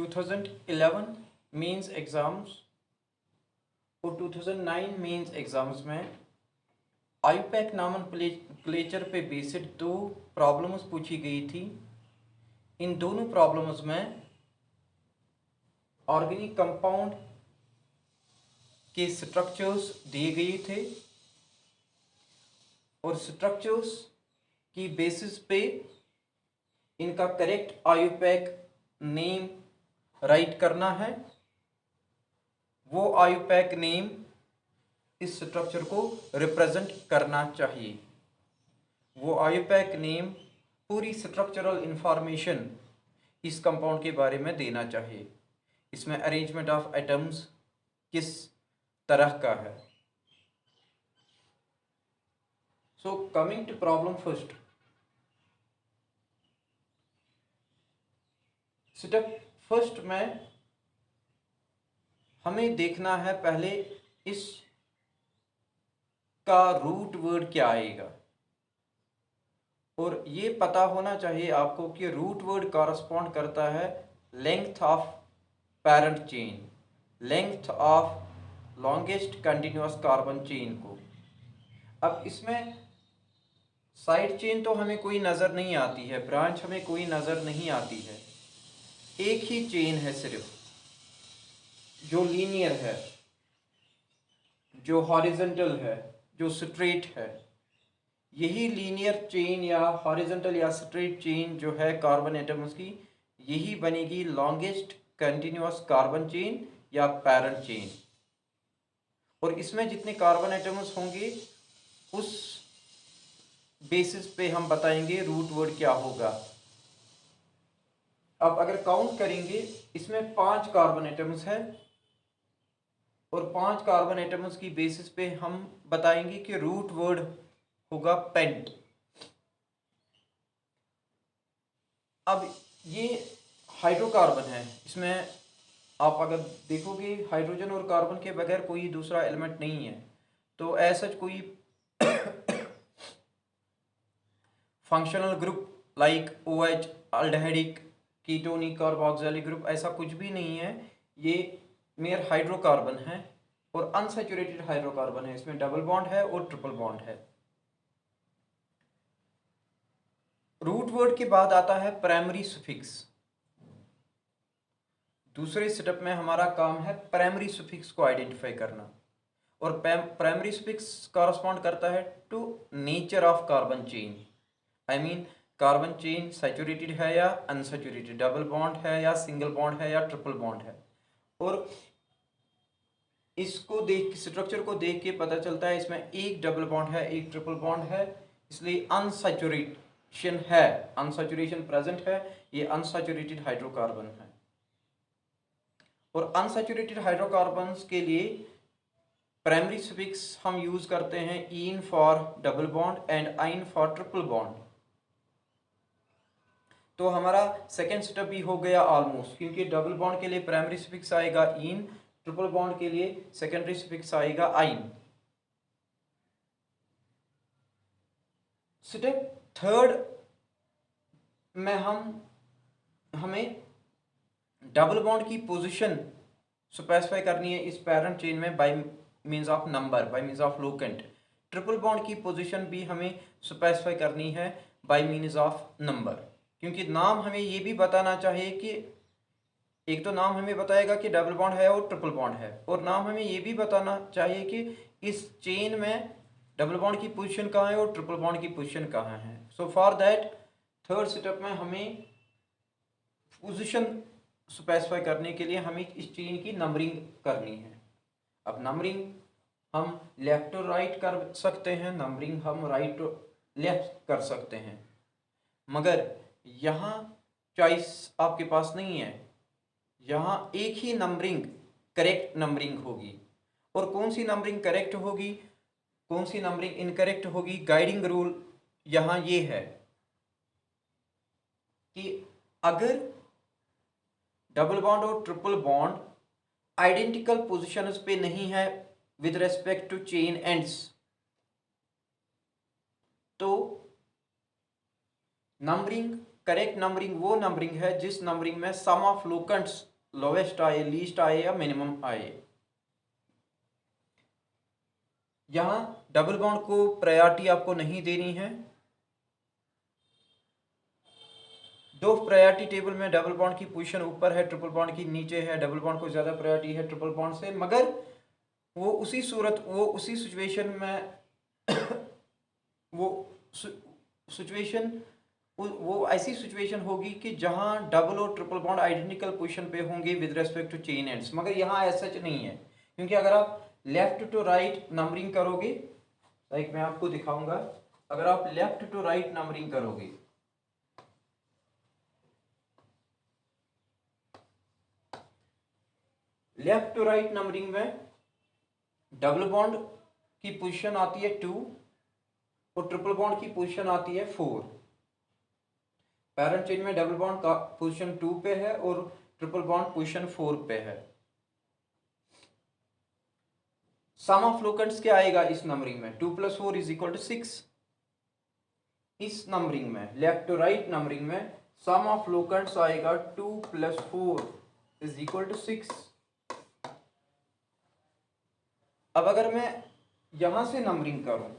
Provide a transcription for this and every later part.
2011 mains exams और 2009 mains exams में IUPAC nomenclature पे बेस्ड दो प्रॉब्लम्स पूछी गई थी। इन दोनों प्रॉब्लम्स में ऑर्गेनिक कंपाउंड के स्ट्रक्चर्स दिए गए थे और स्ट्रक्चर्स की बेसिस पे इनका करेक्ट आईयूपैक नेम राइट करना है। वो आईयूपैक नेम इस स्ट्रक्चर को रिप्रेजेंट करना चाहिए। वो आईयूपैक नेम पूरी स्ट्रक्चरल इंफॉर्मेशन इस कंपाउंड के बारे में देना चाहिए। इसमें अरेंजमेंट ऑफ एटम्स किस तरह का है। So coming to problem first, step first में हमें देखना है पहले इस का रूट वर्ड क्या आएगा, और ये पता होना चाहिए आपको कि रूट वर्ड कॉरस्पॉन्ड करता है length of parent chain, length of longest continuous carbon chain को। अब इसमें साइड चेन तो हमें कोई नज़र नहीं आती है, ब्रांच हमें कोई नज़र नहीं आती है, एक ही चेन है सिर्फ जो लीनियर है, जो हॉरिजॉन्टल है, जो स्ट्रेट है। यही लीनियर चेन या हॉरिजॉन्टल या स्ट्रेट चेन जो है कार्बन एटम्स की, यही बनेगी लॉन्गेस्ट कंटिन्यूअस कार्बन चेन या पैरेंट चेन। और इसमें जितने कार्बन एटम्स होंगे उस बेसिस पे हम बताएंगे रूट वर्ड क्या होगा। अब अगर काउंट करेंगे, इसमें 5 कार्बन एटम्स है और 5 कार्बन एटम्स की बेसिस पे हम बताएंगे कि रूट वर्ड होगा पेंट। अब ये हाइड्रोकार्बन है, इसमें आप अगर देखोगे हाइड्रोजन और कार्बन के बगैर कोई दूसरा एलिमेंट नहीं है, तो ऐसा कोई functional group like OH, aldehydic, ketonic, carboxylic group ऐसा कुछ भी नहीं है। ये मेयर हाइड्रोकार्बन है और अनसैचुरेटेड हाइड्रोकार्बन है। इसमें डबल बॉन्ड है और ट्रिपल बॉन्ड है। रूट वर्ड के बाद आता है प्राइमरी सुफिक्स। दूसरे स्टेप में हमारा काम है प्राइमरी सुफिक्स को आइडेंटिफाई करना, और प्राइमरी सुफिक्स कॉरस्पॉन्ड करता है to nature of carbon chain. I mean carbon chain saturated है या अनसैचुरेटेड, डबल बॉन्ड है या सिंगल बॉन्ड है या ट्रिपल बॉन्ड है। और इसको देख, स्ट्रक्चर को देख के पता चलता है इसमें एक डबल बॉन्ड है, एक ट्रिपल बॉन्ड है, इसलिए अनसैचुरेशन है, अनसैचुरेशन प्रेजेंट है, ये अनसैचुरेटेड हाइड्रोकार्बन है। और अनसैचुरेटेड हाइड्रोकार्बन्स के लिए प्राइमरी सफिक्स हम यूज करते हैं in for double bond and आइन फॉर ट्रिपल बॉन्ड। तो हमारा सेकेंड स्टेप भी हो गया ऑलमोस्ट, क्योंकि डबल बॉन्ड के लिए प्राइमरी सफिक्स आएगा इन, ट्रिपल बॉन्ड के लिए सेकेंडरी सफिक्स आएगा आइन। स्टेप थर्ड में हमें डबल बॉन्ड की पोजीशन स्पेसिफाई करनी है इस पैरेंट चेन में by means of number, by means of locant. Triple bond की पोजीशन भी हमें स्पेसिफाई करनी है बाय मींस ऑफ नंबर, क्योंकि नाम हमें ये भी बताना चाहिए कि एक तो नाम हमें बताएगा कि डबल बॉन्ड है और ट्रिपल बॉन्ड है, और नाम हमें ये भी बताना चाहिए कि इस चेन में डबल बॉन्ड की पोजीशन कहाँ है और ट्रिपल बॉन्ड की पोजीशन कहाँ है। So for that third step में हमें पोजीशन स्पेसिफाई करने के लिए हमें इस चेन की नंबरिंग करनी है। अब नंबरिंग हम लेफ्ट टू राइट कर सकते हैं, नंबरिंग हम राइट टू लेफ्ट कर सकते हैं, मगर यहाँ चॉइस आपके पास नहीं है। यहाँ एक ही नंबरिंग करेक्ट नंबरिंग होगी, और कौन सी नंबरिंग करेक्ट होगी, कौन सी नंबरिंग इनकरेक्ट होगी, गाइडिंग रूल यहाँ ये है कि अगर डबल बॉन्ड और ट्रिपल बॉन्ड आइडेंटिकल पोजीशंस पे नहीं है with respect to chain ends, तो नंबरिंग करेक्ट नंबरिंग वो नंबरिंग है जिस नंबरिंग में सम ऑफ लोकेंट्स लोवेस्ट आए, लीस्ट आए या मिनिमम आए। यहां डबल बॉन्ड को प्रायोरिटी आपको नहीं देनी है। दो प्रायोरिटी टेबल में डबल बॉन्ड की पोजीशन ऊपर है, ट्रिपल बॉन्ड की नीचे है। डबल बॉन्ड को ज्यादा प्रायोरिटी है ट्रिपल बॉन्ड से, मगर वो उसी सिचुएशन में वो ऐसी सिचुएशन होगी कि जहां डबल और ट्रिपल बॉन्ड आइडेंटिकल पोजीशन पे होंगे with respect to chain ends. मगर यहाँ ऐसा सच नहीं है, क्योंकि अगर आप लेफ्ट टू राइट नंबरिंग करोगे, लाइक मैं आपको दिखाऊंगा, अगर आप लेफ्ट टू राइट नंबरिंग करोगे, लेफ्ट टू राइट नंबरिंग में डबल बॉन्ड की पोजीशन आती है 2 और ट्रिपल बॉन्ड की पोजीशन आती है 4। पैरेंट चेन में डबल बॉन्ड का पोजीशन 2 पे है और ट्रिपल बॉन्ड पोजीशन 4 पे है। सम ऑफ लोकेंट्स क्या आएगा इस नंबरिंग में? 2 + 4 = 6। इस नंबरिंग में लेफ्ट टू राइट नंबरिंग में सम ऑफ लोकेंट्स आएगा 2 + 4 = 6। अब अगर मैं यहां से नंबरिंग करूं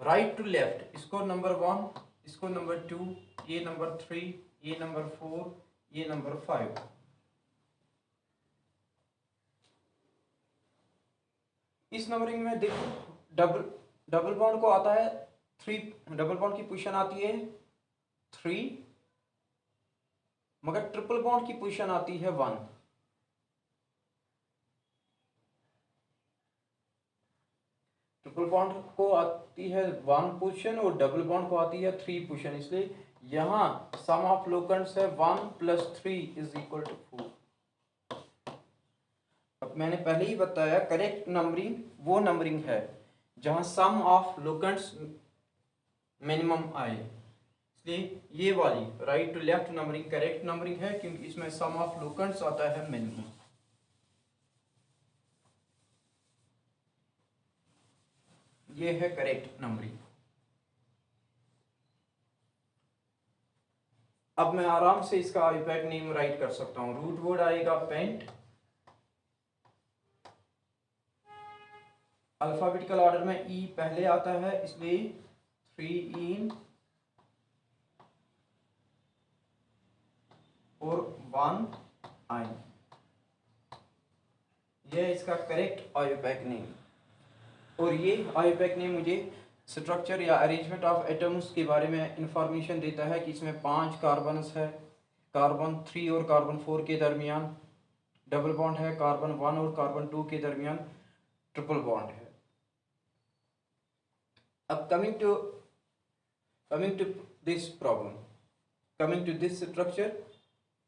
राइट टू लेफ्ट, इसको नंबर 1, इसको नंबर 2, ये नंबर 3, ये नंबर 4, ये नंबर 5, इस नंबरिंग में देखो डबल बॉन्ड को आता है 3, डबल बॉन्ड की पोजीशन आती है 3, मगर ट्रिपल बॉन्ड की पोजीशन आती है 1। ट्रिपल बॉन्ड को आती है 1 पोजीशन और डबल बॉन्ड को आती है 3 पोजीशन, इसलिए यहां सम ऑफ लोकेंट्स है 1 + 3 = 4। अब मैंने पहले ही बताया करेक्ट नंबरिंग वो नंबरिंग है जहां सम ऑफ लोकेंट्स मिनिमम आए, इसलिए ये वाली right to left numbering correct numbering है, क्योंकि इसमें सम ऑफ लोकेंट्स आता है मिनिमम। ये है करेक्ट नंबरिंग। अब मैं आराम से इसका आईपैड नेम राइट कर सकता हूं। रूट वर्ड आएगा पेंट, अल्फाबेटिकल ऑर्डर में ई पहले आता है, इसलिए 3 इन और 1 आई। यह इसका करेक्ट आईपैक नेम। और ये आईपैक नेम मुझे स्ट्रक्चर या अरेंजमेंट ऑफ एटम्स के बारे में इंफॉर्मेशन देता है कि इसमें 5 कार्बन्स है, कार्बन 3 और कार्बन 4 के दरमियान डबल बॉन्ड है, कार्बन 1 और कार्बन 2 के दरमियान ट्रिपल बॉन्ड है। अब coming to this problem, coming to this structure,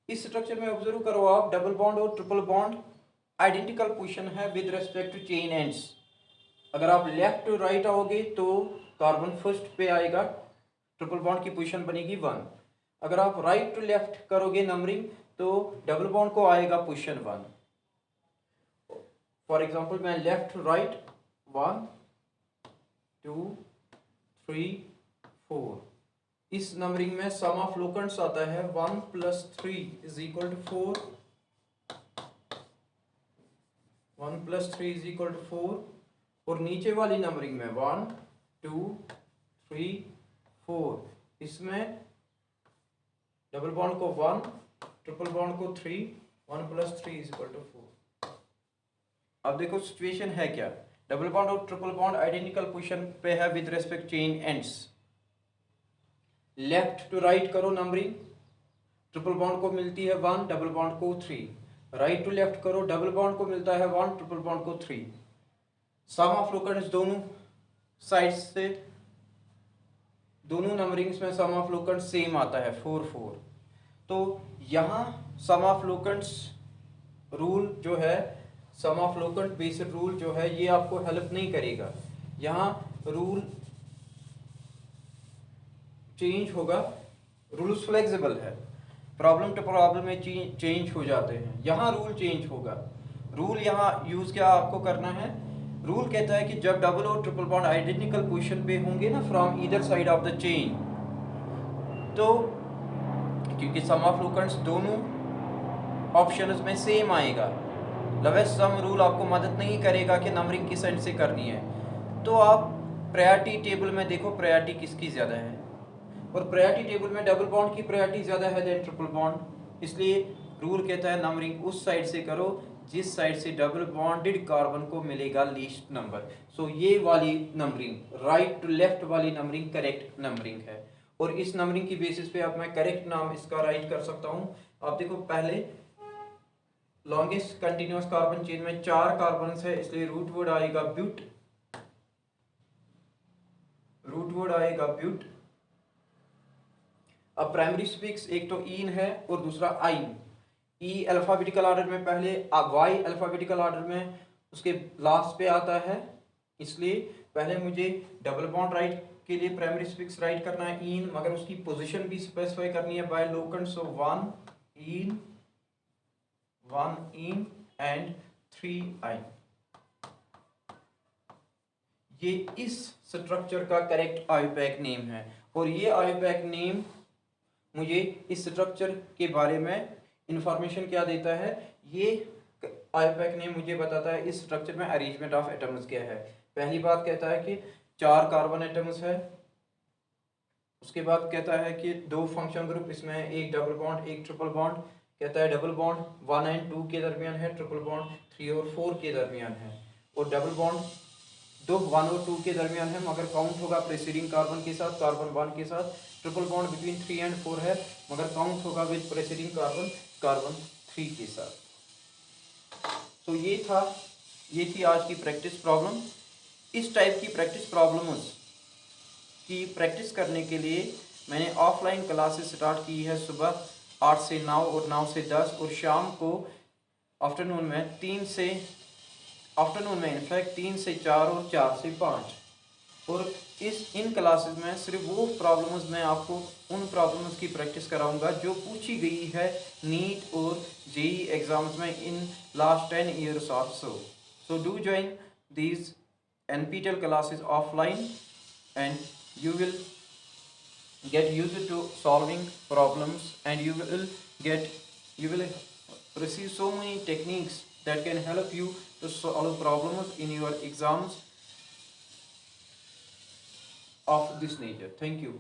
इस स्ट्रक्चर में ऑब्जर्व करो आप, डबल बॉन्ड और ट्रिपल बॉन्ड आइडेंटिकल पोजीशन है with respect to chain ends. अगर आप लेफ्ट टू राइट आओगे तो कार्बन फर्स्ट पे आएगा, ट्रिपल बॉन्ड की पोजीशन बनेगी 1। अगर आप राइट टू लेफ्ट करोगे नंबरिंग तो डबल बॉन्ड को आएगा पोजीशन 1। फॉर एग्जांपल मैं लेफ्ट टू राइट 1 2 3 4, इस नंबरिंग में सम ऑफ लोकेंट्स आता है 1 + 3 = 4, 1 + 3 = 4। और नीचे वाली नंबरिंग में 1 2 3 4, इसमें डबल बॉन्ड को 1, ट्रिपल बॉन्ड को 3, 1 + 3 = 4। अब देखो सिचुएशन है क्या, डबल बॉन्ड और ट्रिपल बॉन्ड आइडेंटिकल पोजीशन पे है with respect chain ends. Left to right करो नंबरिंग, ट्रिपल बॉन्ड को मिलती है 1, डबल बॉन्ड को 3। राइट टू लेफ्ट करो, डबल बॉन्ड को मिलता है 1, ट्रिपल बॉन्ड को 3। सम ऑफ लोकेंट्स दोनों साइड्स से, दोनों नंबरिंग्स में सम ऑफ लोकेंट्स सेम आता है 4 4। तो यहाँ सम ऑफ लोकेंट्स रूल जो है, सम ऑफ लोकेंट बेस्ड रूल जो है, ये आपको हेल्प नहीं करेगा। यहाँ रूल चेंज होगा, रूल्स फ्लेक्सिबल है, प्रॉब्लम टू प्रॉब्लम में चेंज हो जाते हैं। यहाँ रूल चेंज होगा। रूल यहाँ यूज क्या आपको करना है, रूल कहता है कि जब डबल और ट्रिपल बॉन्ड आइडेंटिकल पोजीशन पे होंगे ना from either side of the chain, तो क्योंकि सम ऑफ लोकेंट्स दोनों ऑप्शंस में सेम आएगा। लोवेस्ट सम रूल आपको मदद नहीं करेगा कि नंबरिंग किस एंड से करनी है। तो आप प्रायोरिटी टेबल में देखो प्रायोरिटी किसकी ज़्यादा है, और प्रायोरिटी टेबल में डबल बॉन्ड की प्रायोरिटी ज़्यादा है देन ट्रिपल बॉन्ड। इसलिए रूल कहता है नंबरिंग उस साइड से करो जिस साइड से डबल बॉन्डेड कार्बन को मिलेगा लीस्ट नंबर। सो ये वाली नंबरिंग, राइट टू लेफ्ट वाली नंबरिंग करेक्ट नंबरिंग है। और इस नंबरिंग की बेसिस पे अब मैं करेक्ट नाम इसका राइट कर सकता हूँ। आप देखो पहले लॉन्गेस्ट कंटिन्यूअस कार्बन चेन में 4 कार्बन है, इसलिए रूट वर्ड आएगा ब्यूट, रूट वर्ड आएगा ब्यूट। अब प्राइमरी सफिक्स एक तो इन है और दूसरा आइन। ई अल्फाबेटिकल ऑर्डर में पहले, वाई अल्फाबेटिकल ऑर्डर में उसके लास्ट पे आता है, इसलिए पहले मुझे डबल बॉन्ड राइट के लिए प्राइमरी सफिक्स राइट करना है इन, मगर उसकी पोजीशन भी स्पेसिफाई करनी है by locant. So 1 ene and 3 yne. ये इस स्ट्रक्चर का करेक्ट आईयूपैक नेम है, और ये आईयूपैक नेम मुझे इस स्ट्रक्चर के बारे में इंफॉर्मेशन क्या देता है, ये आईयूपैक नेम मुझे बताता है इस स्ट्रक्चर में अरेंजमेंट ऑफ एटम्स क्या है। पहली बात कहता है कि 4 कार्बन एटम्स है, उसके बाद कहता है कि 2 फंक्शन ग्रुप इसमें है, एक डबल बॉन्ड एक ट्रिपल बॉन्ड। कहता है डबल बॉन्ड 1 और 2 के दरमियान है, ट्रिपल बॉन्ड 3 और 4 के दरमियान है। और डबल बॉन्ड 1 और 2 के दरमियान है, मगर काउंट होगा प्रेसीडिंग कार्बन के साथ, कार्बन 1 के साथ। ट्रिपल बॉन्ड बिटवीन 3 और 4 है, मगर काउंट होगा विद प्रेसीडिंग कार्बन, कार्बन 3 के साथ। तो ये थी आज की प्रैक्टिस प्रॉब्लम। इस टाइप की प्रैक्टिस प्रॉब्लम्स की प्रैक्टिस करने के लिए मैंने ऑफलाइन क्लासेस स्टार्ट की है, सुबह 8 से 9 और 9 से 10, और शाम को आफ्टरनून में 3 से इनफैक्ट 3 से 4 और 4 से 5। और इन क्लासेस में सिर्फ वो प्रॉब्लम्स मैं आपको उन प्रॉब्लम्स की प्रैक्टिस कराऊंगा जो पूछी गई है नीट और जेई एग्जाम्स में in last 10 years or so. So do join these NPTEL classes offline and you will get used to solving problems, and you will receive so many techniques that can help you to solve problems in your exams of this nature. Thank you.